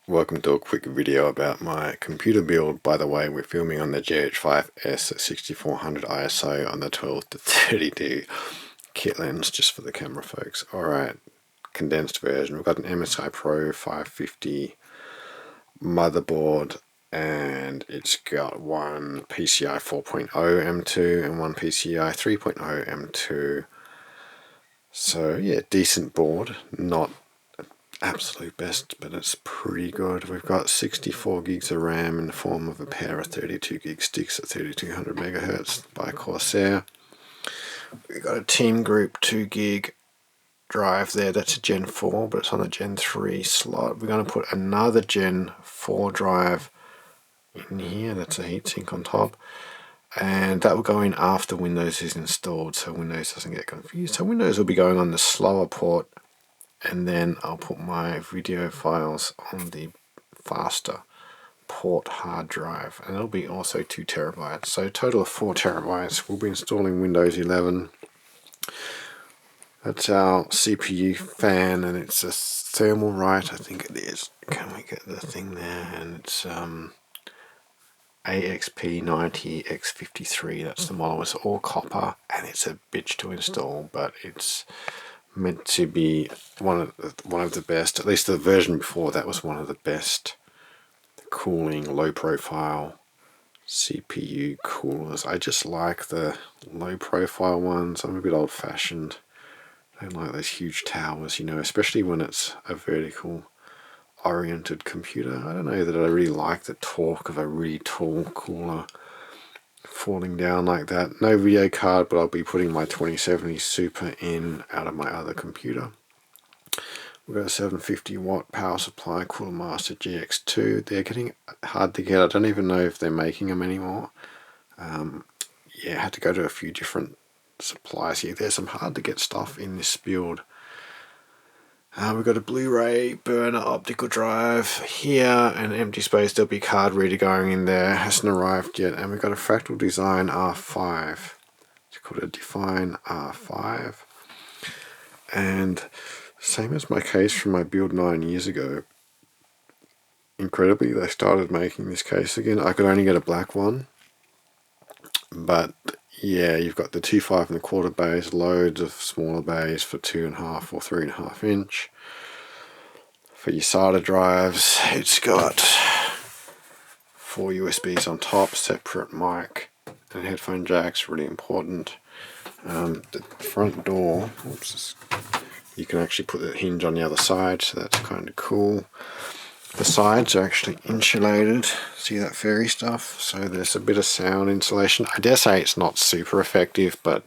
Welcome to a quick video about my computer build. By the way, we're filming on the GH5S at 6400 ISO on the 12-32 kit lens, just for the camera folks. Alright, condensed version. We've got an MSI B550 motherboard, and it's got one PCI 4.0 M.2 and one PCI 3.0 M.2. So yeah, decent board, not absolute best, but it's pretty good. We've got 64 gigs of RAM in the form of a pair of 32 gig sticks at 3200 MHz by Corsair. We've got a Team Group 2 gig drive there. That's a Gen 4, but it's on the Gen 3 slot. We're going to put another Gen 4 drive in here. That's a heatsink on top, and that will go in after Windows is installed, so Windows doesn't get confused. So Windows will be going on the slower port, and then I'll put my video files on the faster port hard drive, and it'll be also 2 terabytes, so a total of 4 terabytes. We'll be installing Windows 11. That's our CPU fan, and it's a Thermalright, I think it is. Can we get the thing there? And it's AXP90X53, that's the model. It's all copper, and it's a bitch to install, but it's meant to be one of the best. At least the version before that was one of the best cooling, low profile CPU coolers. I just like the low profile ones. I'm a bit old fashioned. I don't like those huge towers, you know, especially when it's a vertical oriented computer. I don't know that I really like the torque of a really tall cooler falling down like that. No video card, but I'll be putting my 2070 Super in out of my other computer. We've got a 750 watt power supply, Cooler Master GX2. They're getting hard to get. I don't even know if they're making them anymore. Yeah, I had to go to a few different suppliers here. There's some hard to get stuff in this build. We've got a Blu Ray burner optical drive here, and empty space. There'll be card reader going in there. Hasn't arrived yet. And we've got a Fractal Design R5. It's called a Define R5. And same as my case from my build 9 years ago. Incredibly, they started making this case again. I could only get a black one. But yeah, you've got the 2 5.25 bays, loads of smaller bays for 2.5 or 3.5 inch. For your SATA drives, it's got 4 USBs on top, separate mic and headphone jacks, really important. The front door, oops, you can actually put the hinge on the other side, so that's kind of cool. The sides are actually insulated. See that fairy stuff? So there's a bit of sound insulation. I dare say it's not super effective, but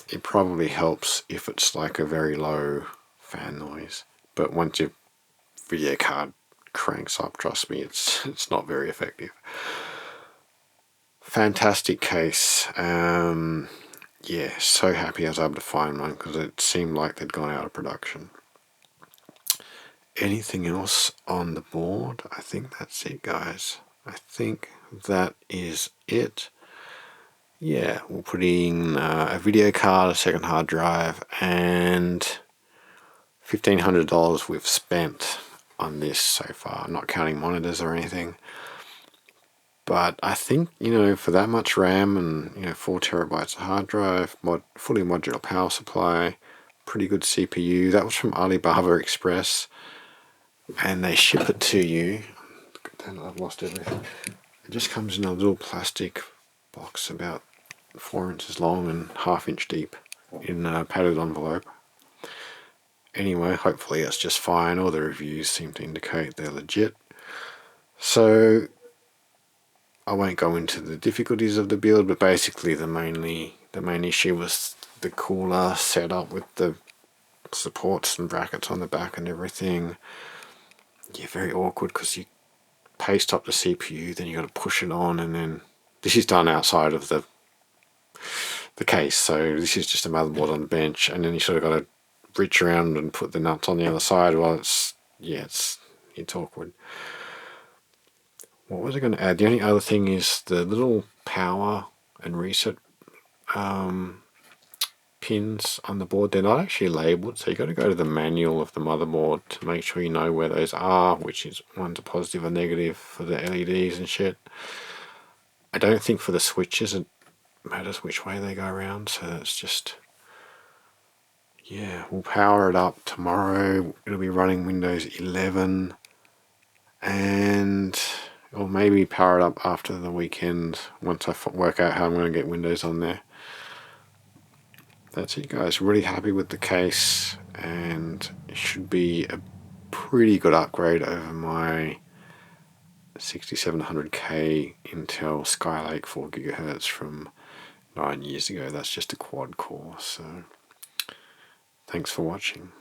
it probably helps if it's like a very low fan noise. But once your video card cranks up, trust me, it's not very effective. Fantastic case. Yeah, so happy I was able to find one, because it seemed like they'd gone out of production. Anything else on the board? I think that's it, guys. I think that is it. Yeah, we'll put in a video card, a second hard drive, and $1,500 we've spent on this so far. I'm not counting monitors or anything. But I think, you know, for that much RAM and, you know, 4 terabytes of hard drive, fully modular power supply, pretty good CPU. That was from AliExpress. And they ship it to you. I've lost everything. It just comes in a little plastic box about 4 inches long and 1/2 inch deep in a padded envelope. Anyway, hopefully it's just fine. All the reviews seem to indicate they're legit. So I won't go into the difficulties of the build, but basically the main issue was the cooler setup with the supports and brackets on the back and everything. Yeah, very awkward, because you paste up the CPU, then you got to push it on, and then this is done outside of the case, so this is just a motherboard on the bench, and then you sort of got to reach around and put the nuts on the other side. Well, it's awkward. What was I going to add? The only other thing is the little power and reset pins on the board. They're not actually labelled, so you've got to go to the manual of the motherboard to make sure you know where those are, which is one's a positive or negative for the LEDs and shit. I don't think for the switches it matters which way they go around, so that's just... yeah, we'll power it up tomorrow. It'll be running Windows 11, and or maybe power it up after the weekend once I work out how I'm going to get Windows on there. That's it, guys. Really happy with the case, and it should be a pretty good upgrade over my 6700K Intel Skylake 4GHz from 9 years ago. That's just a quad core. So thanks for watching.